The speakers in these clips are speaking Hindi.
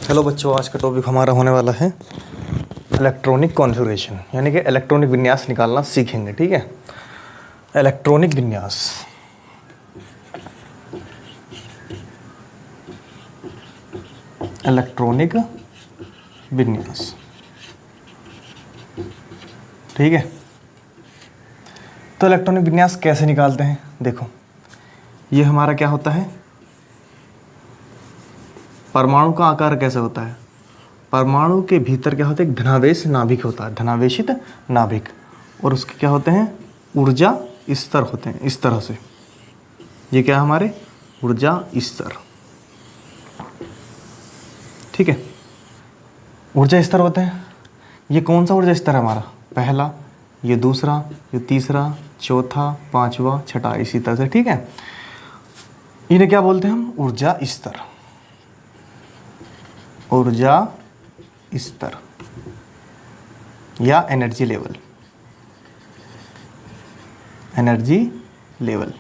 हेलो बच्चों, आज का टॉपिक हमारा होने वाला है इलेक्ट्रॉनिक कॉन्फ़िगरेशन, यानी कि इलेक्ट्रॉनिक विन्यास निकालना सीखेंगे। ठीक है, इलेक्ट्रॉनिक विन्यास। इलेक्ट्रॉनिक विन्यास, ठीक है। तो इलेक्ट्रॉनिक विन्यास कैसे निकालते हैं? देखो, ये हमारा क्या होता है, परमाणु का आकार कैसे होता है। परमाणु के भीतर क्या होता है, एक धनावेश नाभिक होता है, धनावेशित नाभिक, और उसके क्या होते हैं, ऊर्जा स्तर होते हैं। इस तरह से ये क्या है, हमारे ऊर्जा स्तर, ठीक है। ऊर्जा स्तर होते हैं। ये कौन सा ऊर्जा स्तर है हमारा? पहला, ये दूसरा, ये तीसरा, चौथा, पांचवा, छठा, इसी तरह से, ठीक है। इन्हें क्या बोलते हैं हम? ऊर्जा स्तर। ऊर्जा स्तर या एनर्जी लेवल। एनर्जी लेवल,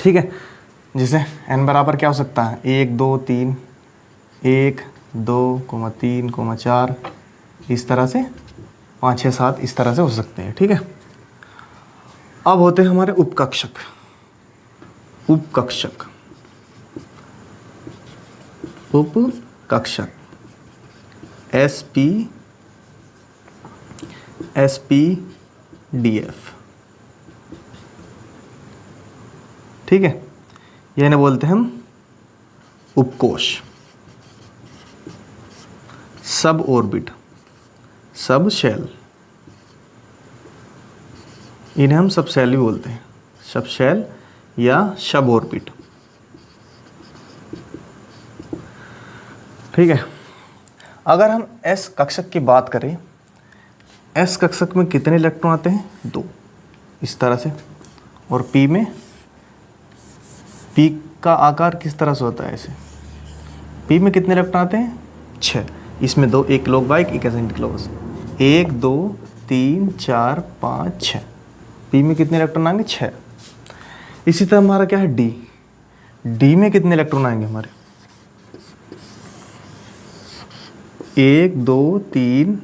ठीक है। जैसे n बराबर क्या हो सकता है, 1 2 3, 1 2, 3, 4, इस तरह से 5 6 7 इस तरह से हो सकते हैं, ठीक है। अब होते हैं हमारे उपकक्षक। उपकक्षक, उपकक्षक SPDF, ठीक है। ये इन्हें बोलते हैं हम उपकोश। सब ऑर्बिट, सब शेल, इन्हें हम सब शेल भी बोलते हैं, सब शेल या सब ऑर्बिट, ठीक है। अगर हम S कक्षक की बात करें, S कक्षक में कितने इलेक्ट्रॉन आते हैं? 2, इस तरह से। और P में, P का आकार किस तरह से होता है ऐसे? P में कितने इलेक्ट्रॉन आते हैं? 6। इसमें 2, एक लोग बाइक, एक एसेंट क्लोज, 1 2 3 4 5 6। P में कितने इलेक्ट्रॉन आएंगे? 6। इसी तरह हमारा क्या है, D में कितने इलेक्ट्रॉन आएंगे हमारे? 1 2 3,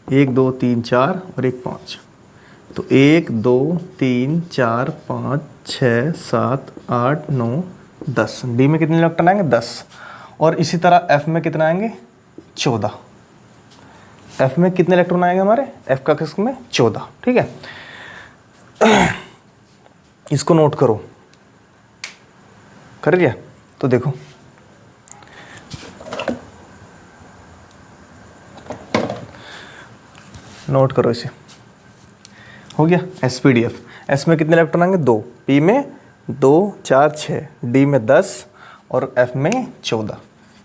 1 2 3 4 और 1 5। तो 1 2 3 4 5 6 7 8 9 10। डी में कितने इलेक्ट्रॉन आएंगे? 10। और इसी तरह एफ में कितने आएंगे? 14। एफ में कितने इलेक्ट्रॉन आएंगे हमारे? एफ का कक्षक में 14, ठीक है। इसको नोट करो, कर लिया? तो देखो, नोट करो इसे, हो गया। SPDF, एस में कितने इलेक्ट्रॉन आएंगे? 2, पी में 2 4 6, डी में 10 और एफ में 14।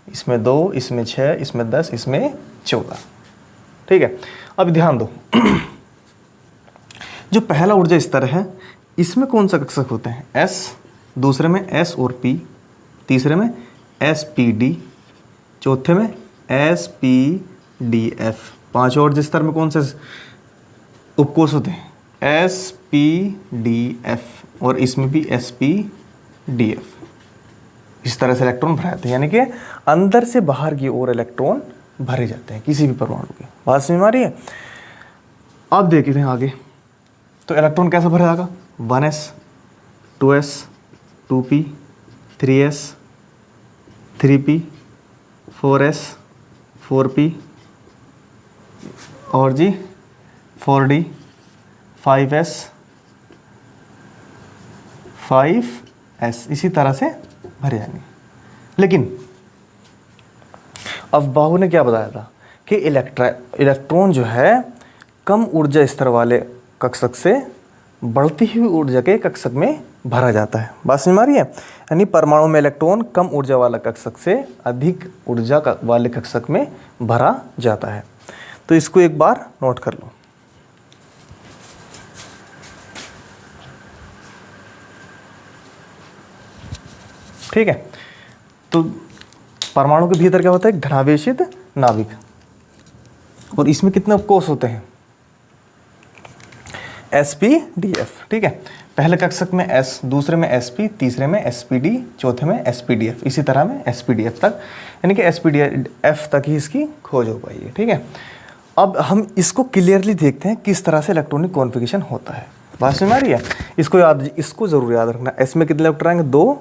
इसमें 2, इसमें 6, इसमें 10, इसमें 14, ठीक है। अब ध्यान दो, जो पहला ऊर्जा स्तर है, इसमें कौन सा कक्षक होते हैं? S, दूसरे में S और P, तीसरे में SPD, चौथे में SPDF, पांचवें ऊर्जा स्तर में कौन से उपकोष होते हैं? SPDF, और इसमें भी SPDF। इस तरह से इलेक्ट्रॉन भरे जाते हैं, यानी कि अंदर से बाहर की ओर इलेक्ट्रॉन भरे जाते हैं किसी भी परमाणु के। बात समझ में आ रही है? अब देखते हैं आगे, तो इलेक्ट्रॉन कैसे भरा जाएगा? 1s 2s 2p 3s 3p 4s 4p और जी 4d 5s 5s, इसी तरह से भरे जाएंगे। लेकिन अब बाहु ने क्या बताया था कि इलेक्ट्रॉन जो है कम ऊर्जा स्तर वाले कक्षक से बढ़ती हुई ऊर्जा के कक्षक में भरा जाता है। बात समझ में आ रही है? यानी परमाणु में इलेक्ट्रॉन कम ऊर्जा वाला कक्षक से अधिक ऊर्जा वाले कक्षक में भरा जाता है। तो इसको एक बार नोट कर लो। ठीक है, तो परमाणु के भीतर क्या होता है? एक धनावेशित नाभिक, और इसमें कितने उपकोष होते हैं? sp-df, ठीक है। पहले कक्षक में s, दूसरे में sp, तीसरे में spd, चौथे में spdf, इसी तरह में spdf तक, यानी कि spdf तक ही इसकी खोज हो पाई है, ठीक है। अब हम इसको क्लियरली देखते हैं किस तरह से इलेक्ट्रॉनिक कॉन्फ़िगरेशन होता है। बात समझ आ रही है? इसको ज़रूर याद रखना। s में कितने इलेक्ट्रॉन आएंगे? 2,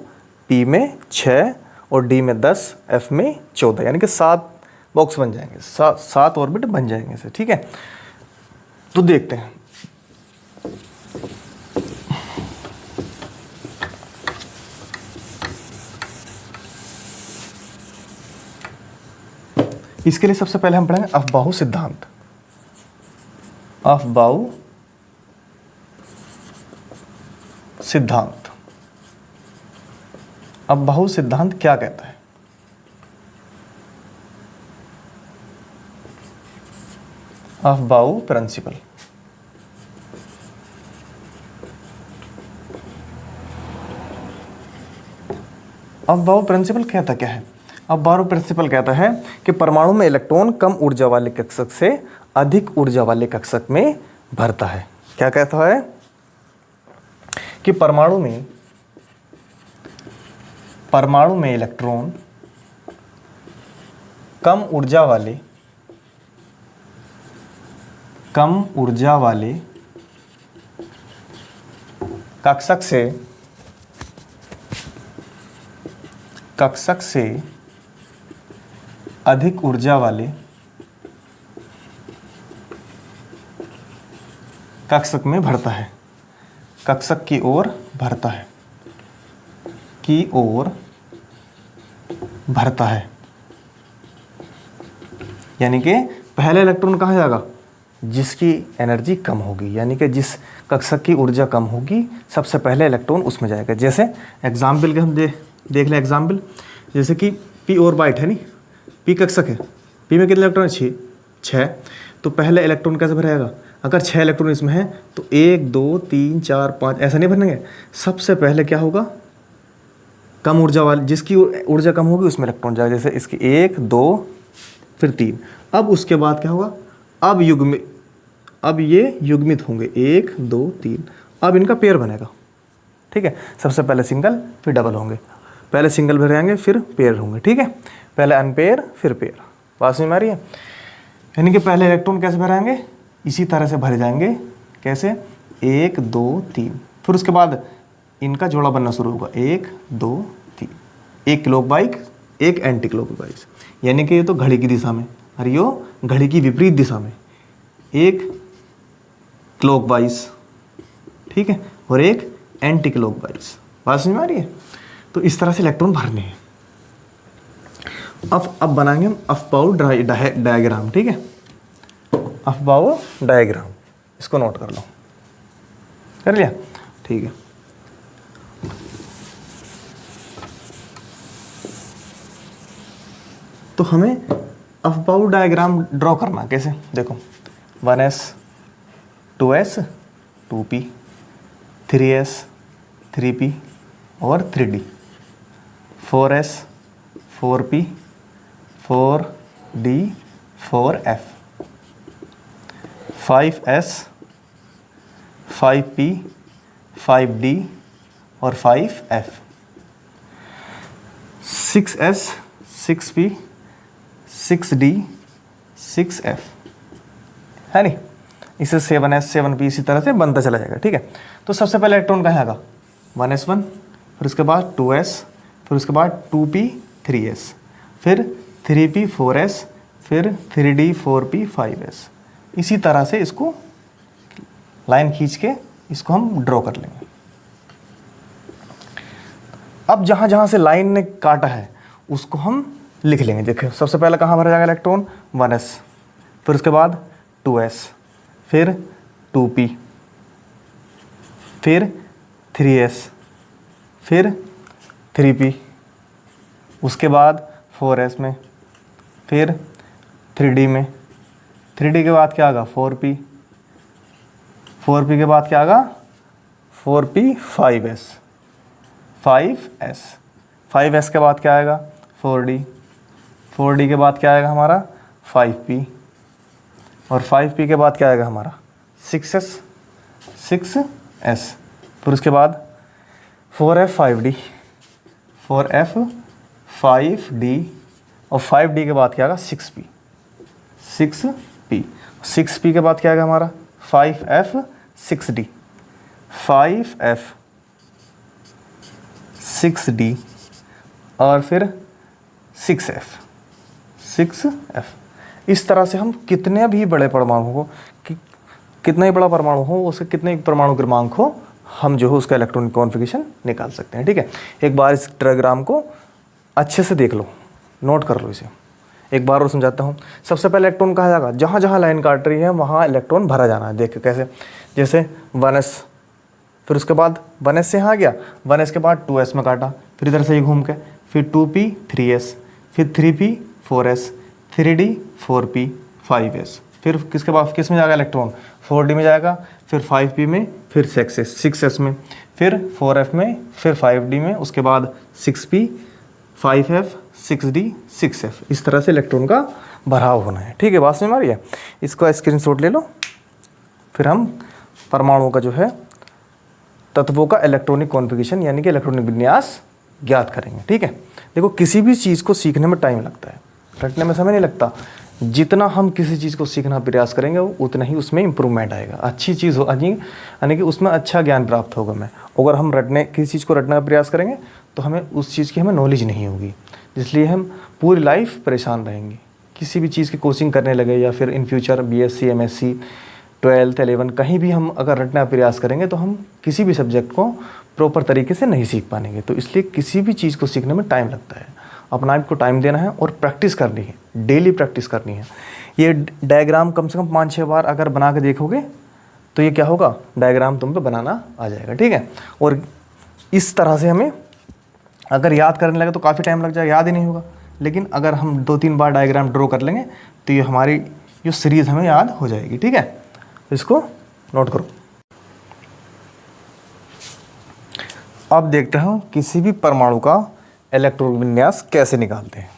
p में 6 और d में 10, f में 14, यानी कि 7 बॉक्स बन जाएंगे, 7 ऑर्बिट बन जाएंगे इसे, ठीक है। तो देखते हैं। इसके लिए सबसे पहले हम पढ़ेंगे अफबाऊ सिद्धांत। अफबाऊ सिद्धांत, अफबाऊ सिद्धांत क्या कहता है? Aufbau principal. अफबाऊ प्रिंसिपल कहता क्या है? अफबाऊ प्रिंसिपल कहता है कि परमाणु में इलेक्ट्रॉन कम ऊर्जा वाले कक्षक से अधिक ऊर्जा वाले कक्षक में भरता है। क्या कहता है? कि परमाणु में इलेक्ट्रॉन कम ऊर्जा वाले कक्षक से अधिक ऊर्जा वाले कक्षक में भरता है, कक्षक की ओर भरता है, यानी कि पहले इलेक्ट्रॉन कहाँ जाएगा? जिसकी एनर्जी कम होगी, यानी कि जिस कक्षक की ऊर्जा कम होगी सबसे पहले इलेक्ट्रॉन उसमें जाएगा। जैसे एग्जाम्पल के हम देख लें एग्जाम्पल, जैसे कि p और बाइट है, नहीं, p कक्षक है, p में कितने इलेक्ट्रॉन है? 6। तो पहले इलेक्ट्रॉन कैसे भरेगा? अगर 6 इलेक्ट्रॉन इसमें है तो 1 2 3 4 5 ऐसा नहीं भरेंगे। सबसे पहले क्या होगा? कम ऊर्जा वाली, जिसकी ऊर्जा कम होगी उसमें इलेक्ट्रॉन जाएगा। जैसे इसकी 1 2 फिर 3। अब उसके बाद क्या होगा? अब ये युग्मित होंगे 1 2 3, अब इनका पेयर बनेगा, ठीक है। सबसे पहले सिंगल फिर डबल होंगे, पहले सिंगल भरेंगे फिर पेयर होंगे, ठीक है। पहले अनपेयर फिर पेयर। बात समझ में आ रही है? यानी कि पहले इलेक्ट्रॉन कैसे भरेंगे? इसी तरह से भरे जाएंगे। कैसे? 1 2 3, फिर उसके बाद इनका जोड़ा बनना शुरू होगा 1 2 3, एक क्लॉकवाइज एक एंटी क्लॉकवाइज, यानी कि ये तो घड़ी की दिशा में और यो घड़ी की विपरीत दिशा में, एक क्लॉकवाइज, ठीक है, और एक एंटी क्लॉकवाइज। बात समझ में आ रही है? तो इस तरह से इलेक्ट्रॉन भरने हैं। अब बनाएंगे हम अफबाऊ डायग्राम, ठीक है। अफबाऊ डायग्राम, इसको नोट कर लो। कर लिया? ठीक है। तो हमें अफबाऊ डायग्राम ड्रॉ करना कैसे? देखो 1s 2s 2p 3s 3p और 3d, 4s 4p 4d 4f, 5s 5p 5d और 5f, 6s 6p 6d 6f, है नहीं? इसे 7s 7p इसी तरह से बनता चला जाएगा, ठीक है। तो सबसे पहले इलेक्ट्रॉन कहाँ आएगा? 1s1, फिर उसके बाद 2s, फिर उसके बाद 2p 3s, फिर 3p 4s, फिर 3d 4p 5s। इसी तरह से इसको लाइन खींच के इसको हम ड्रॉ कर लेंगे। अब जहाँ जहाँ से लाइन ने काटा है उसको हम लिख लेंगे। देखिए सबसे पहले कहाँ भरा जाएगा इलेक्ट्रॉन? 1s, फिर उसके बाद 2s, फिर 2p, फिर 3s, फिर 3p, उसके बाद 4s में, फिर 3d में, 3d के बाद क्या आएगा? 4p, 4p के बाद क्या आएगा? 4p 5s, 5s, 5s के बाद क्या आएगा? 4d, 4d के बाद क्या आएगा हमारा? 5p, और 5p के बाद क्या आएगा हमारा? 6s, 6s, फिर उसके बाद 4f5d, 4f5d, और 5d के बाद क्या आएगा 6p, 6p, 6p के बाद क्या आएगा हमारा 5f6d, 5f6d, और फिर 6f, 6f। इस तरह से हम कितने भी बड़े परमाणु हो, कितना ही बड़ा परमाणु हो, उसके कितने परमाणु क्रमांक हो, हम जो है उसका इलेक्ट्रॉनिक कॉन्फ़िगरेशन निकाल सकते हैं। ठीक है, एक बार इस डायग्राम को अच्छे से देख लो, नोट कर लो इसे। एक बार और समझाता हूँ। सबसे पहले इलेक्ट्रॉन कहा जाएगा, जहाँ जहाँ लाइन काट रही है वहाँ इलेक्ट्रॉन भरा जाना है। देखिए कैसे, जैसे 1s, फिर उसके बाद 1s से यहाँ गया, 1s के बाद 2s में काटा, फिर इधर से ही घूम के, फिर 2p 3s, फिर 3p 4s, 3d 4p 5s, फिर किसके बाद किस में जाएगा इलेक्ट्रॉन 4d में जाएगा, फिर 5p में, फिर 6s में, फिर 4f में, फिर 5d में, उसके बाद 6p 5f 6d 6f। इस तरह से इलेक्ट्रॉन का भराव होना है। ठीक है, बात समझ में आ रही है? इसका स्क्रीनशॉट ले लो, फिर हम परमाणुओं का जो है तत्वों का इलेक्ट्रॉनिक कॉन्फ़िगरेशन यानी कि इलेक्ट्रॉनिक विन्यास ज्ञात करेंगे। ठीक है, देखो किसी भी चीज़ को सीखने में टाइम लगता है, रटने में समय नहीं लगता। जितना हम किसी चीज़ को सीखना प्रयास करेंगे उतना ही उसमें इम्प्रूवमेंट आएगा, अच्छी चीज़ हो यानी कि उसमें अच्छा ज्ञान प्राप्त होगा। मैं अगर हम किसी चीज़ को रटने का प्रयास करेंगे तो हमें उस चीज़ की हमें नॉलेज नहीं होगी, इसलिए हम पूरी लाइफ परेशान रहेंगे। किसी भी चीज़ की कोचिंग करने लगे या फिर in future BSc MSc 12th 11 कहीं भी हम अगर रटने का प्रयास करेंगे तो हम किसी भी सब्जेक्ट को प्रॉपर तरीके से नहीं सीख पाएंगे। तो इसलिए किसी भी चीज़ को सीखने में टाइम लगता है, अपना आप को टाइम देना है और प्रैक्टिस करनी है, डेली प्रैक्टिस करनी है। ये डायग्राम कम से कम 5-6 बार अगर बना के देखोगे तो ये क्या होगा, डायग्राम तुम पे बनाना आ जाएगा। ठीक है, और इस तरह से हमें अगर याद करने लगे तो काफ़ी टाइम लग जाएगा, याद ही नहीं होगा। लेकिन अगर हम 2-3 बार डायग्राम ड्रॉ कर लेंगे तो ये हमारी जो सीरीज़ हमें याद हो जाएगी। ठीक है, तो इसको नोट करो। अब देखते हैं किसी भी परमाणु का इलेक्ट्रॉन विन्यास कैसे निकालते हैं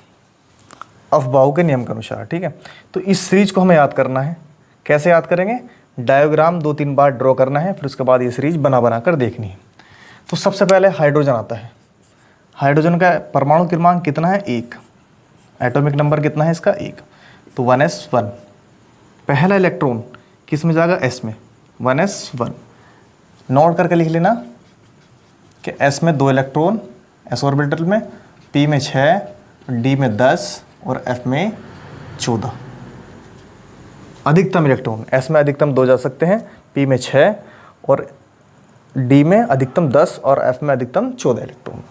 अफबाउ के नियम के अनुसार। ठीक है, तो इस सीरीज को हमें याद करना है। कैसे याद करेंगे, डायग्राम 2-3 बार ड्रॉ करना है, फिर उसके बाद ये सीरीज बना कर देखनी है। तो सबसे पहले हाइड्रोजन आता है। हाइड्रोजन का परमाणु क्रमांक कितना है, 1। एटॉमिक नंबर कितना है इसका, 1। तो 1s1, पहला इलेक्ट्रॉन किस में जाएगा, s में, 1s1। नोट करके लिख लेना कि s में 2 इलेक्ट्रॉन, s ऑर्बिटल में, p में 6, d में 10 और f में 14। अधिकतम इलेक्ट्रॉन, s में अधिकतम 2 जा सकते हैं, p में 6 और d में अधिकतम 10 और f में अधिकतम 14 इलेक्ट्रॉन।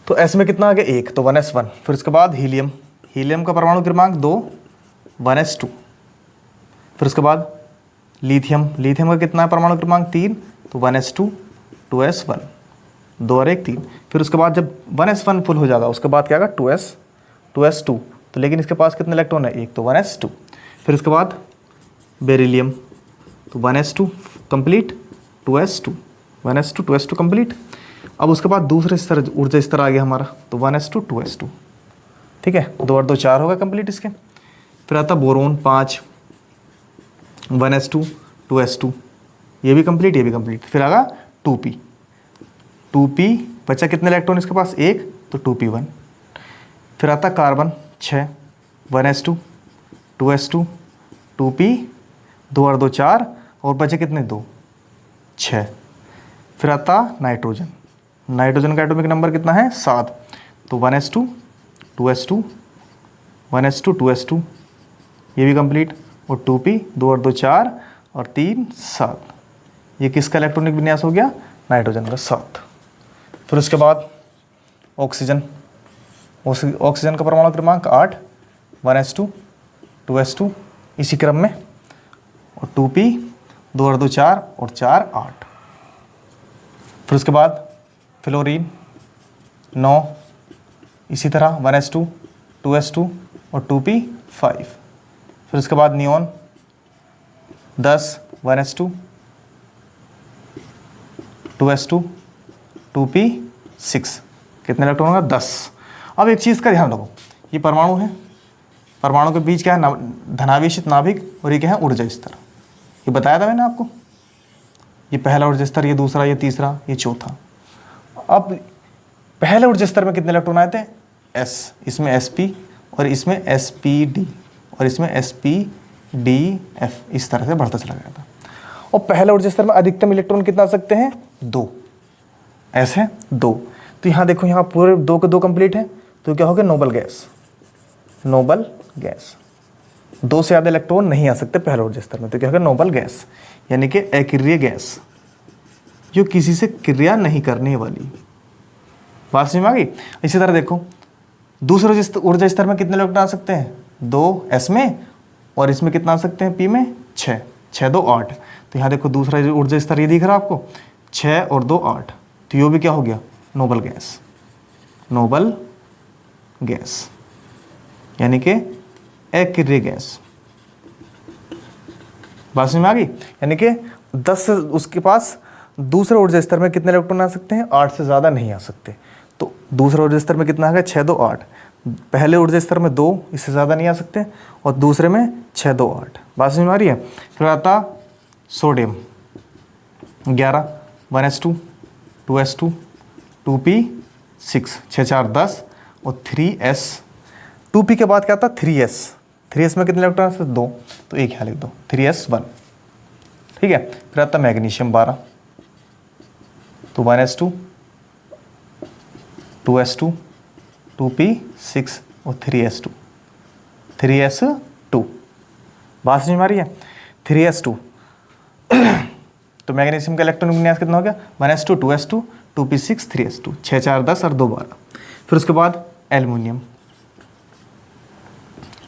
तो s में कितना आ गया, 1, तो 1s1। फिर उसके बाद हीलियम, हीलियम का परमाणु क्रमांक 2, 1s2। फिर उसके बाद लिथियम, लिथियम का कितना है परमाणु क्रमांक 3, तो 1s2, 2s1, 2 और 1 3। फिर उसके बाद जब 1s1 फुल हो जाएगा उसके बाद क्या आएगा, 2s2। तो लेकिन इसके पास कितने इलेक्ट्रॉन है, 1, तो 1s2। फिर उसके बाद बेरिलियम, तो 1s2 complete, 2s2, 1s2 2s2 complete. अब उसके बाद दूसरे स्तर ऊर्जा स्तर आ गया हमारा, तो 1s2 2s2। ठीक है, 2 और 2 4 होगा कंप्लीट इसके। फिर आता बोरोन 5, 1s2 2s2, ये भी कंप्लीट, ये भी कंप्लीट। फिर आगा 2p, 2p बचा कितने इलेक्ट्रॉन इसके पास, 1, तो 2p1। फिर आता कार्बन 6, 1s2 2s2, 2p, 2 और 2 4 और बचे कितने, 2, 6। फिर आता नाइट्रोजन, नाइट्रोजन का एटॉमिक नंबर कितना है, 7, तो 1s2 2s2, 1s2 2s2, ये भी कंप्लीट, और 2p, 2 और 2 4 और 3 7। ये किसका इलेक्ट्रॉनिक विन्यास हो गया, नाइट्रोजन का 7। फिर उसके बाद ऑक्सीजन, ऑक्सीजन का परमाणु क्रमांक 8, 1s2 2s2 इसी क्रम में, और 2p, 2 और 2 4 और 4 8। फिर उसके बाद फ्लोरीन 9, इसी तरह 1s2 2s2 और 2p 5। फिर उसके बाद नियोन 10, 1s2 2s2 2p 6, कितने इलेक्ट्रॉन होगा, 10। अब एक चीज़ का ध्यान रखो, ये परमाणु है, परमाणु के बीच क्या है, धनावेशित नाभिक, और ये क्या है, ऊर्जा स्तर। ये बताया था मैंने आपको, ये पहला ऊर्जा स्तर, ये दूसरा, ये तीसरा, ये चौथा। अब पहले ऊर्जा स्तर में कितने इलेक्ट्रॉन आए थे? s, इसमें sp और इसमें spd और इसमें spdf, इस तरह से बढ़ता चला गया था। और पहले ऊर्जा स्तर में अधिकतम इलेक्ट्रॉन कितना आ सकते हैं? 2, ऐसे 2। तो यहाँ देखो, यहाँ पूरे 2 के 2 कंप्लीट है, तो क्या हो गया? Noble gas. नोबल गैस, 2 से ज़्यादा इलेक्ट्रॉन नहीं आ सकते पहले ऊर्जा स्तर में, तो क्या होगा? नोबल गैस, यानी कि अक्रिय गैस, जो किसी से क्रिया नहीं करने वाली। बात समझ में आ गई? इसी तरह देखो, दूसरे ऊर्जा स्तर में कितने इलेक्ट्रॉन आ सकते हैं? 2 s में, और इसमें कितना आ सकते हैं? p में 6, 6 2 8। तो यहाँ देखो दूसरा ऊर्जा स्तर ये दिख रहा है आपको, 6 और 2 8, तो ये भी क्या हो गया? Noble gas. नोबल गैस यानी कि अक्रिय गैस। बात समझ में आ गई? यानी कि 10 से उसके पास दूसरे ऊर्जा स्तर में कितने इलेक्ट्रॉन आ सकते हैं? 8 से ज़्यादा नहीं आ सकते। तो दूसरे ऊर्जा स्तर में कितना आ गया? 6 2 8। पहले ऊर्जा स्तर में 2, इससे ज़्यादा नहीं आ सकते, और दूसरे में 6 2 8। बात समझ में आ रही है? फिर आता सोडियम 11, 1s2, 2s2, 2p6, 6 4 10 और 3s। 2p के बाद क्या आता? 3s। 3s में कितने इलेक्ट्रॉन आते? 2, तो एक यहाँ लिख दो, 3s1। ठीक है। फिर आता मैग्नीशियम 12, तो 1s2, 2s2, 2p6 और 3s2, 3s2। बात समझ में आ रही है? 3s2 तो मैग्नीशियम का इलेक्ट्रॉन विन्यास कितना हो गया? 1s2, 2s2, 2p6, 3s2, 6 4 10 और 2 12। फिर उसके बाद aluminium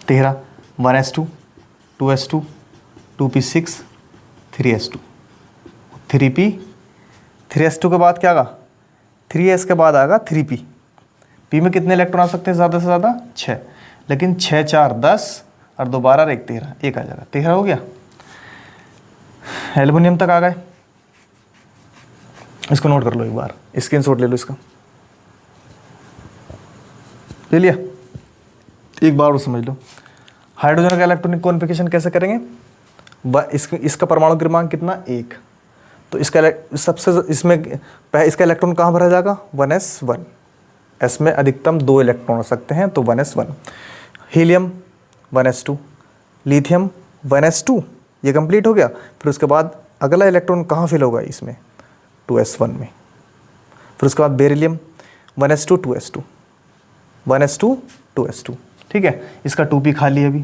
13, 1s2, 2s2, 2p6, 3s2, 3p। 3s2 के बाद क्या आगा? 3s के बाद आएगा 3p। p में कितने इलेक्ट्रॉन आ सकते हैं ज़्यादा से ज़्यादा? 6, लेकिन 6 4 10 और 2 12 और 1 13, एक आ जाएगा, 13 हो गया। एल्युमिनियम तक आ गए। इसको नोट कर लो एक बार, स्क्रीनशॉट ले लो इसका, ले लिया? एक बार और समझ लो, हाइड्रोजन का इलेक्ट्रॉनिक कॉन्फ़िगरेशन कैसे करेंगे? इसका परमाणु क्रमांक कितना? 1। तो इसका सबसे इसमें इसका इलेक्ट्रॉन कहाँ भरा जाएगा? 1s1। s में अधिकतम 2 इलेक्ट्रॉन हो सकते हैं, तो 1s1। Helium 1s2, lithium 1s2, ये कंप्लीट हो गया। फिर उसके बाद अगला इलेक्ट्रॉन कहाँ फिल होगा? इसमें 2s1 में। फिर उसके बाद beryllium 1s2, 2s2, 1s2, 2s2। ठीक है, इसका 2p खाली है अभी।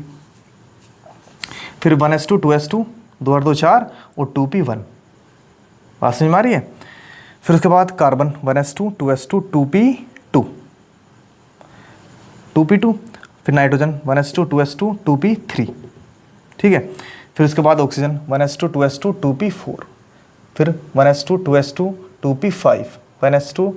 फिर 1s2, 2s2, 2 और 2 4 और 2p1। बात समझ में आ रही है? फिर उसके बाद carbon 1s2, 2s2, 2p2, 2p2। फिर नाइट्रोजन 1s2, 2s2, 2p3। ठीक है। फिर उसके बाद ऑक्सीजन 1s2, 2s2, 2p4। फिर 1s2, 2s2, 2p5, 1s2,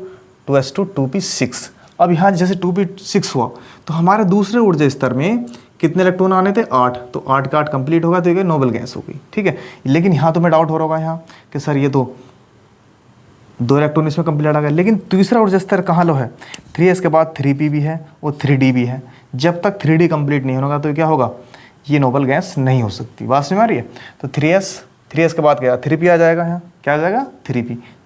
2s2, 2p6। अब यहाँ जैसे 2p6 हुआ तो हमारे दूसरे ऊर्जा स्तर में कितने इलेक्ट्रॉन आने थे? 8। तो 8 का 8 कंप्लीट होगा, तो ये नोबल गैस हो गई। ठीक है। लेकिन यहाँ तो मैं डाउट हो रहा होगा यहाँ कि सर ये तो 2 इलेक्ट्रॉन इसमें कंप्लीट आ गया, लेकिन तीसरा ऊर्जा स्तर कहाँ लो है? 3s के बाद 3p भी है और 3d भी है। जब तक 3d कंप्लीट नहीं होगा तो क्या होगा? ये नोबल गैस नहीं हो सकती। बात समझ में आ रही है? तो 3s के बाद क्या? 3p आ जाएगा। यहाँ क्या आ जाएगा?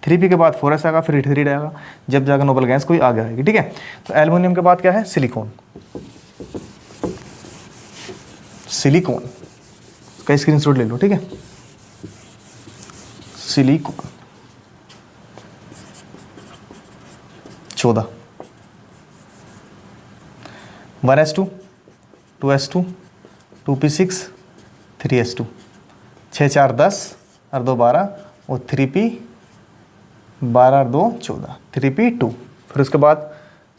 3p के बाद 4s आएगा, फिर 3d आएगा, जब जाकर नोबल गैस कोई आगे आएगी। ठीक है। तो एल्युमिनियम के बाद क्या है? सिलिकॉन। सिलिकॉन का स्क्रीनशॉट ले लो। ठीक है। Silicon 14, 1s2, 2s2, 2p6, 3s2, 6 4 10 और 2 12 और 3p 12 और 2 14, 3p2। फिर उसके बाद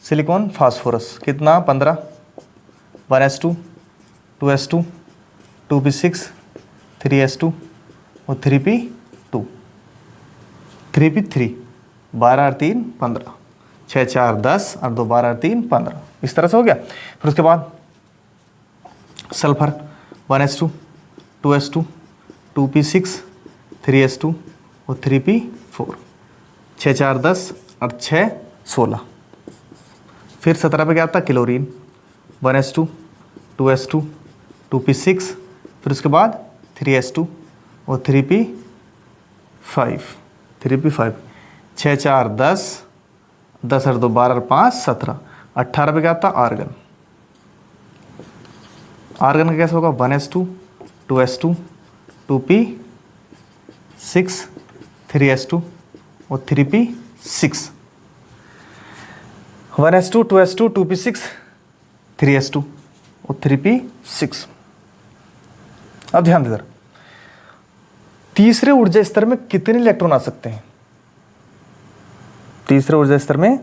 सिलिकॉन फास्फोरस कितना? 15, 1s2, 2s2, 2p6, 3s2 और 3p2, 3p3, 12 और 3 15, 6 4 10 और 2 12 और 3 15। इस तरह से हो गया। फिर उसके बाद sulphur 1s2, 2s2, 2p6, 3s2 और 3p4, 6 4 10 और 6 16। फिर 17 पे क्या आता? क्लोरीन 1s2, 2s2, 2p6, फिर उसके बाद 3s2 और 5, 3p5, 6 4 10, 10 और 2 12 और 5 17, 18 पे क्या आता आर्गन। आर्गन का कैसे होगा 1s2, 2s2, 2p6, 3s2 और 3p6। 1s2, 2s2, 2p6, 3s2 और 3p6। अब ध्यान देकर तीसरे ऊर्जा स्तर में कितने इलेक्ट्रॉन आ सकते हैं। तीसरे ऊर्जा स्तर में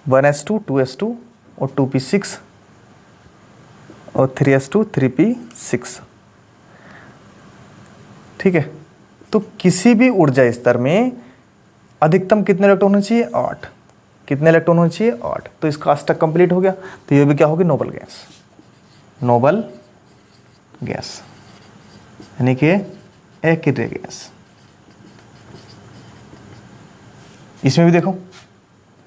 1s2, 2s2 और 2p6 और 3s2, 3p6। ठीक है, तो किसी भी ऊर्जा स्तर में अधिकतम कितने इलेक्ट्रॉन होने चाहिए 8। कितने इलेक्ट्रॉन होने चाहिए 8। तो इसका अष्टक कंप्लीट हो गया। तो ये भी क्या होगी नोबल गैस। नोबल गैस यानी कि एक्रे गैस। इसमें भी देखो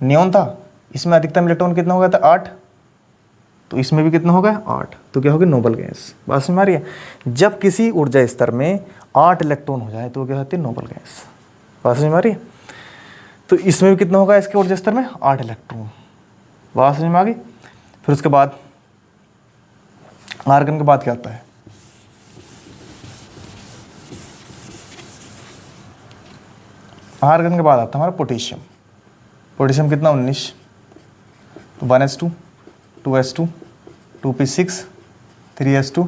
नियॉन था, इसमें अधिकतम इलेक्ट्रॉन कितना हो गया था 8। तो इसमें भी कितना हो गया 8। तो क्या होगी नोबल गैस। बात समझ आ रही है। जब किसी ऊर्जा स्तर में 8 इलेक्ट्रॉन हो जाए तो क्या होती है नोबल गैस। बात समझ आ रही है। तो इसमें भी कितना होगा इसके ऊर्जा स्तर में 8 इलेक्ट्रॉन। बात समझ में आ गई। फिर उसके बाद आर्गन के बाद क्या आता है। आर्गन के बाद आता है हमारा पोटेशियम। पोटेशियम कितना 19। तो 1s2, 2s2, 2p6, 3s2,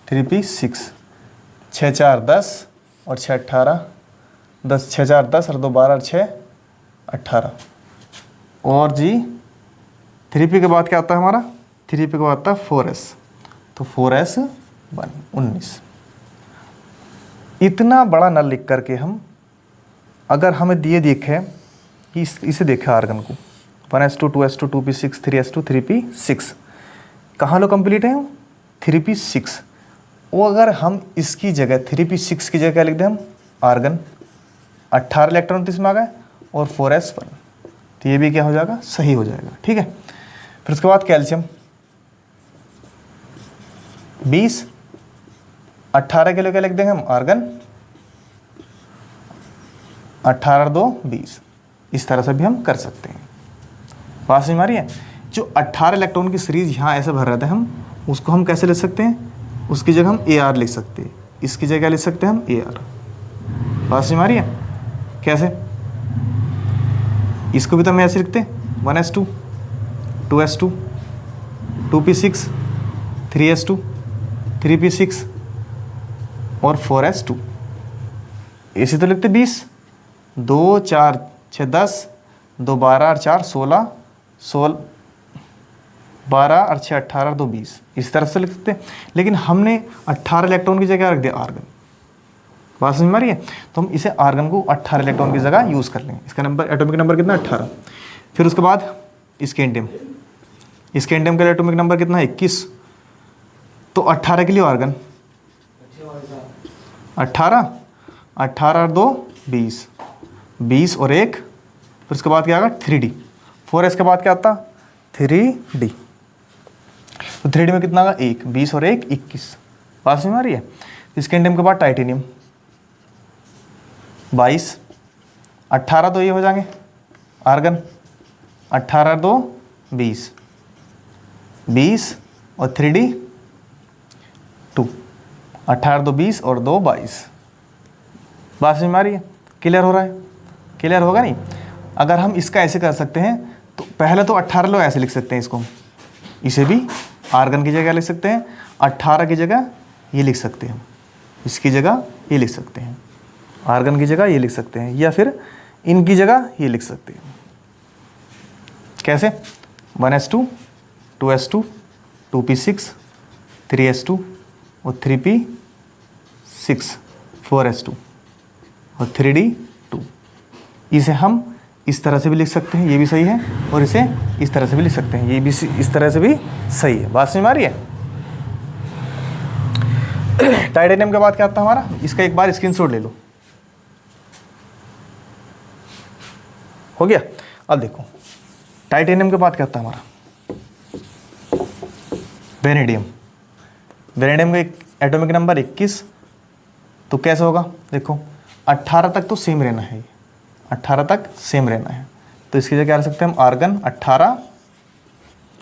3p6, 6 4 10 और 6 18, 10 6 4 10 और 2 12 और 6 18। और जी 3p के बाद क्या आता है हमारा 3p के बाद आता है 4s। तो 4s 19। इतना बड़ा नल लिख करके हम अगर हमें दिए देखे कि इसे देखे आर्गन को 1s2, 2s2, 2p6, 3s2, 3p6 कहाँ लो कंप्लीट है 3p6। वो अगर हम इसकी जगह 3p6 की जगह क्या लिख दें हम आर्गन 18 इलेक्ट्रॉन तो इसमें आ गए और 4s1। तो ये भी क्या हो जाएगा सही हो जाएगा। ठीक है। फिर उसके बाद कैल्शियम 20, 18 के लिए क्या लिख देंगे हम आर्गन 18 2 20। इस तरह से भी हम कर सकते हैं। बात समझ में आ रही है। जो 18 इलेक्ट्रॉन की सीरीज यहाँ ऐसे भर रहे थे हम उसको हम कैसे लिख सकते हैं। उसकी जगह हम AR लिख सकते हैं। इसकी जगह लिख सकते हैं हम AR। बात समझ में आ रही है। कैसे इसको भी तो हम ऐसे लिखते हैं 1s2, 2s2, 2p6, 3s2, 3p6 और 4s2। ऐसे तो लिखते 20, 2 4 6 10, 2 12 और 4 16, 12 और 6 18 और 2 20। इस तरह से लिख सकते हैं। लेकिन हमने 18 इलेक्ट्रॉन की जगह रख दिया आर्गन। बात समझ में आ रही है। तो हम इसे आर्गन को 18 इलेक्ट्रॉन की जगह यूज़ कर लेंगे। इसका नंबर एटॉमिक नंबर कितना 18। फिर उसके बाद स्कैंडियम। स्कैंडियम का एटॉमिक नंबर कितना है 21। तो 18 के लिए आर्गन 18, 18 और 2 20, 20 और 1। फिर उसके बाद क्या आएगा 3D। 4s के बाद क्या आता 3D। तो 3D में कितना आएगा 1, 20 और 1 21। बात समझ में आ रही है। स्कैंडियम के बाद टाइटेनियम 22, 18 तो ये हो जाएंगे आर्गन 18 2 20, 20 और 3D 2, 18 2 20 और 2 22। बात समझ में आ रही है। क्लियर हो रहा है। क्लियर होगा नहीं। अगर हम इसका ऐसे कर सकते हैं तो पहले तो 18 लोग ऐसे लिख सकते हैं इसको। इसे भी आर्गन की जगह लिख सकते हैं। 18 की जगह ये लिख सकते हैं। इसकी जगह ये लिख सकते हैं। आर्गन की जगह ये लिख सकते हैं या फिर इनकी जगह ये लिख सकते हैं। कैसे 1s2, 2s2, 2p6, 3s2 और 3p6, 4s2 और 3d2। इसे हम इस तरह से भी लिख सकते हैं। ये भी सही है। और इसे इस तरह से भी लिख सकते हैं। ये भी इस तरह से भी सही है। बात समझ में आ रही है। टाइटेनियम के बाद क्या आता है हमारा। इसका एक बार स्क्रीनशॉट ले लो। हो गया। अब देखो टाइटेनियम के बाद क्या आता है हमारा वेनेडियम। वेनेडियम का एक एटॉमिक नंबर 21। तो कैसे होगा देखो 18 तक तो सेम रहना है, 18 तक सेम रहना है। तो इसकी जगह क्या रख सकते हैं हम, आर्गन 18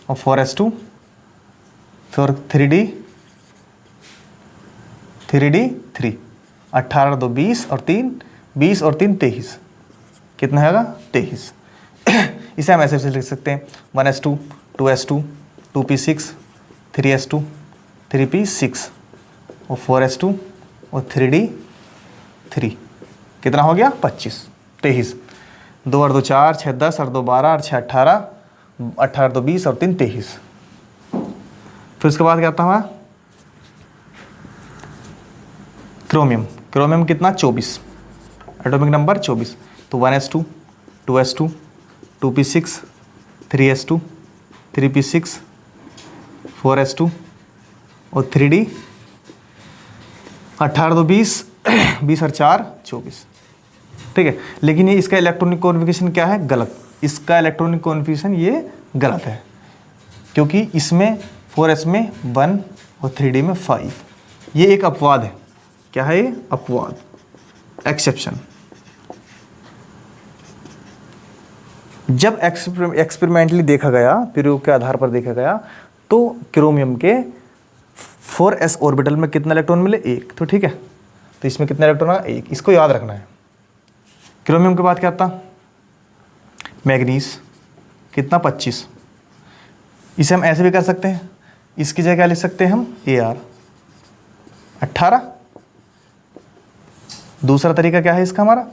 और 4s2 फिर 3d 18 2 20 और 3 20 और 3 23, कितना आएगा 23। इसे हम ऐसे से लिख सकते हैं 1s2 2s2 2p6 3s2 3p6 और 4s2 और 3d 3, कितना हो गया 25 23। 2 और 2 4 6 10 और 2 12 और 6 18 18 2 20 और 3 23। फिर उसके बाद क्या आता हमारा क्रोमियम। क्रोमियम कितना 24, एटॉमिक नंबर 24। तो 1s2 2s2 2p6 3s2 3p6 4s2 और 3d 18 2 20 20 और 4 24, ठीक है। लेकिन ये इसका इलेक्ट्रॉनिक कॉन्फ़िगरेशन क्या है, गलत। इसका इलेक्ट्रॉनिक कॉन्फ़िगरेशन ये गलत है, क्योंकि इसमें 4s में 1 और 3d में 5। ये एक अपवाद है। क्या है ये, अपवाद, एक्सेप्शन। जब एक्सपेरिमेंटली देखा गया, प्रयोग के आधार पर देखा गया, तो क्रोमियम के 4s ऑर्बिटल में कितना इलेक्ट्रॉन मिले, 1। तो ठीक है, तो इसमें कितना इलेक्ट्रॉन आया, 1। इसको याद रखना है। क्रोमियम के बाद क्या आता, मैग्नीज कितना 25। इसे हम ऐसे भी कर सकते हैं, इसकी जगह क्या लिख सकते हैं हम, Ar 18। दूसरा तरीका क्या है इसका हमारा,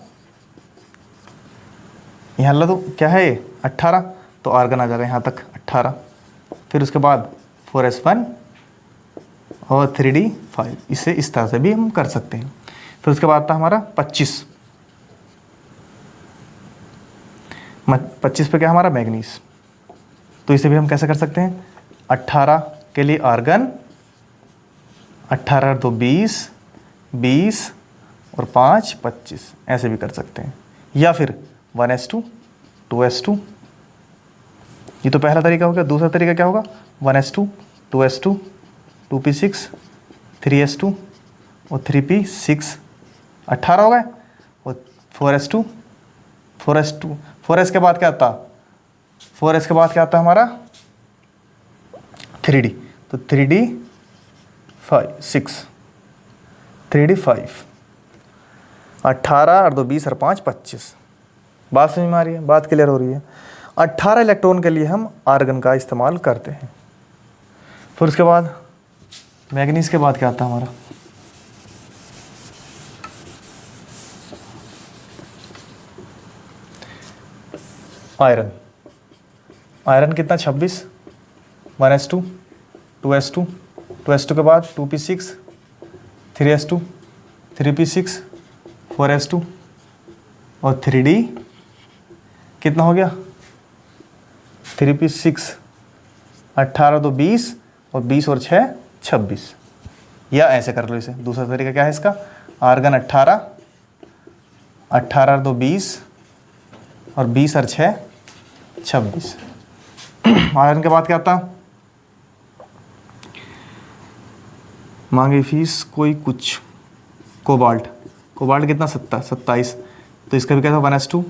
यहाँ ला तो क्या है 18, तो आर्गन आ जाएगा यहाँ तक 18। फिर उसके बाद 4s1 और 3d 5। इसे इस तरह से भी हम कर सकते हैं। फिर उसके बाद था हमारा 25 पे क्या हमारा मैग्नीज। तो इसे भी हम कैसे कर सकते हैं, 18 के लिए आर्गन 18 2 20 20 और 5 25, ऐसे भी कर सकते हैं। या फिर 1s2 2s2, ये तो पहला तरीका हो गया। दूसरा तरीका क्या होगा, 1s2 2s2 2p6 3s2 और 3p6, 18 हो गए। और 4s2 4s के बाद क्या आता, 4s के बाद क्या आता है हमारा 3d। तो 3d 5 6 3d 5, 18 और 2 20 और 5 25। बात समझ में आ रही है, बात क्लियर हो रही है। 18 इलेक्ट्रॉन के लिए हम आर्गन का इस्तेमाल करते हैं। फिर उसके बाद मैग्नीज के बाद क्या आता है हमारा, आयरन। आयरन कितना 26, 1s2 2s2 2s2 के बाद 2p6 3s2 3p6 4s2 और 3d कितना हो गया 3p6, 18 2 20 और 20 और 6 26। या ऐसे कर लो इसे। दूसरा तरीका क्या है इसका, आर्गन 18 18 2 20 और 20 और 6 26। आयरन के बाद क्या आता, मांगे फीस कोई कुछ, कोबाल्ट। कोबाल्ट कितना 27। तो इसका भी क्या था, 1s2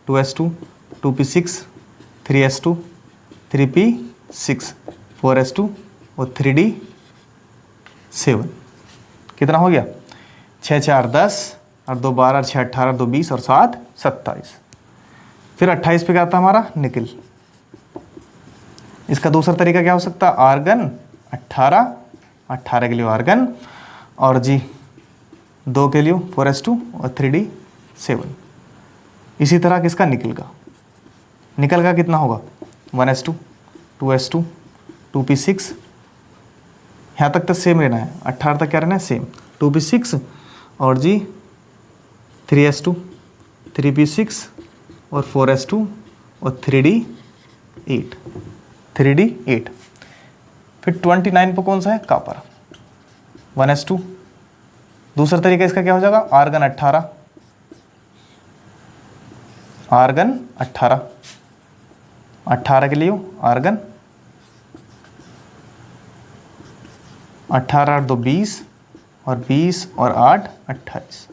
2s2 2p6 3s2 3p6 4s2 और 3d 7, कितना हो गया 6 4 10 और 2 12 6 18 2 20 और 7 27। फिर 28 पे क्या आता हमारा, निकल। इसका दूसरा तरीका क्या हो सकता है, आर्गन 18 के लिए आर्गन और जी 2 के लिए 4s2 और 3d 7। इसी तरह किसका, निकल का कितना होगा, 1s2 2s2 2p6, यहाँ तक तो सेम रहना है, 18 तक क्या रहना है सेम, 2p6 और जी 3s2 3p6 और 4s2 और 3d 8। फिर 29 पर कौन सा है, कापर, 1s2। दूसरा तरीका इसका क्या हो जाएगा, आर्गन 18 के लिए आर्गन 18 और 2 20 और 20 और 8 28।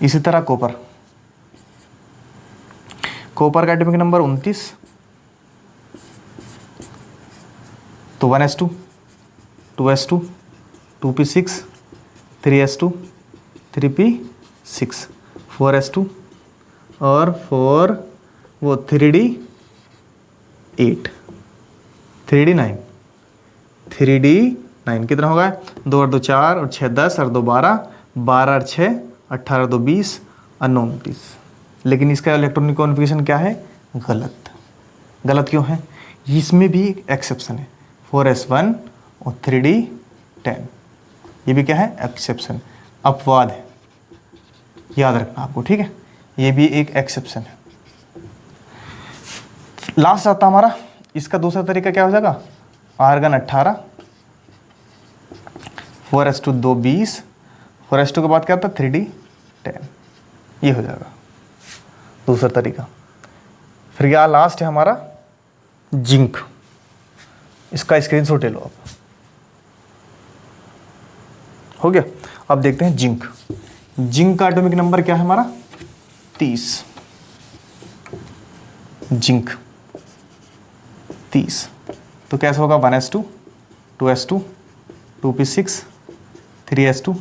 इसी तरह कॉपर का एटॉमिक नंबर 29, तो 1s2, 2s2, 2p6, 3s2, 3p6, 4s2 और 4 वो 3d8, 3d9, 3d9 कितना होगा? 2 और 2 4 और 6 10 और 2 12, 12 और 6 18 और 2 20 और 9 29। लेकिन इसका इलेक्ट्रॉनिक कॉन्फ़िगरेशन क्या है? गलत। गलत क्यों है? इसमें भी एक एक्सेप्शन है, 4s1 और 3d10, ये भी क्या है? एक्सेप्शन, अपवाद है, याद रखना आपको, ठीक है? ये भी एक एक्सेप्शन है। लास्ट आता हमारा, इसका दूसरा तरीका क्या हो जाएगा? आर्गन 18, 4s2 2 20, 4s2 के बाद क्या आता है? 3d10, ये हो जाएगा दूसरा तरीका। फिर क्या लास्ट है हमारा? जिंक। इसका स्क्रीनशॉट ले लो आप। हो गया। अब देखते हैं जिंक। जिंक का एटॉमिक नंबर क्या है हमारा? 30। जिंक 30, तो कैसे होगा? 1s2, 2s2, 2p6, 3s2,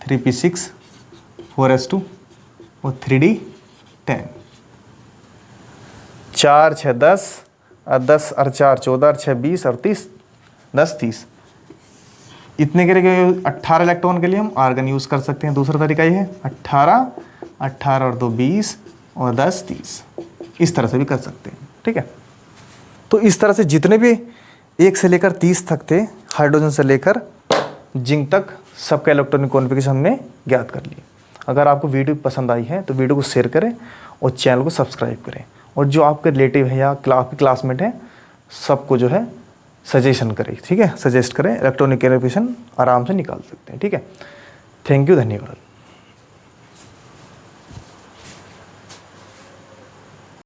3p6, 4s2 और 3d10। 4 6 10 और 10 और 4 14 और 6 20 और 30, 10 30। इतने के लिए 18 इलेक्ट्रॉन के लिए हम आर्गन यूज़ कर सकते हैं। दूसरा तरीका ये है 18 18 और 2 20 और 10 30, इस तरह से भी कर सकते हैं, ठीक है? तो इस तरह से जितने भी 1 से लेकर 30 तक थे, हाइड्रोजन से लेकर जिंक तक, सबका इलेक्ट्रॉनिक कॉन्फ़िगरेशन हमने ज्ञात कर लिया। अगर आपको वीडियो पसंद आई है तो वीडियो को शेयर करें और चैनल को सब्सक्राइब करें, और जो आपके रिलेटिव है या क्लासमेट हैं सबको जो है सजेशन करें, ठीक है? सजेस्ट करें, इलेक्ट्रॉनिक कॉन्फ़िगरेशन आराम से निकाल सकते हैं, ठीक है? थैंक यू, धन्यवाद।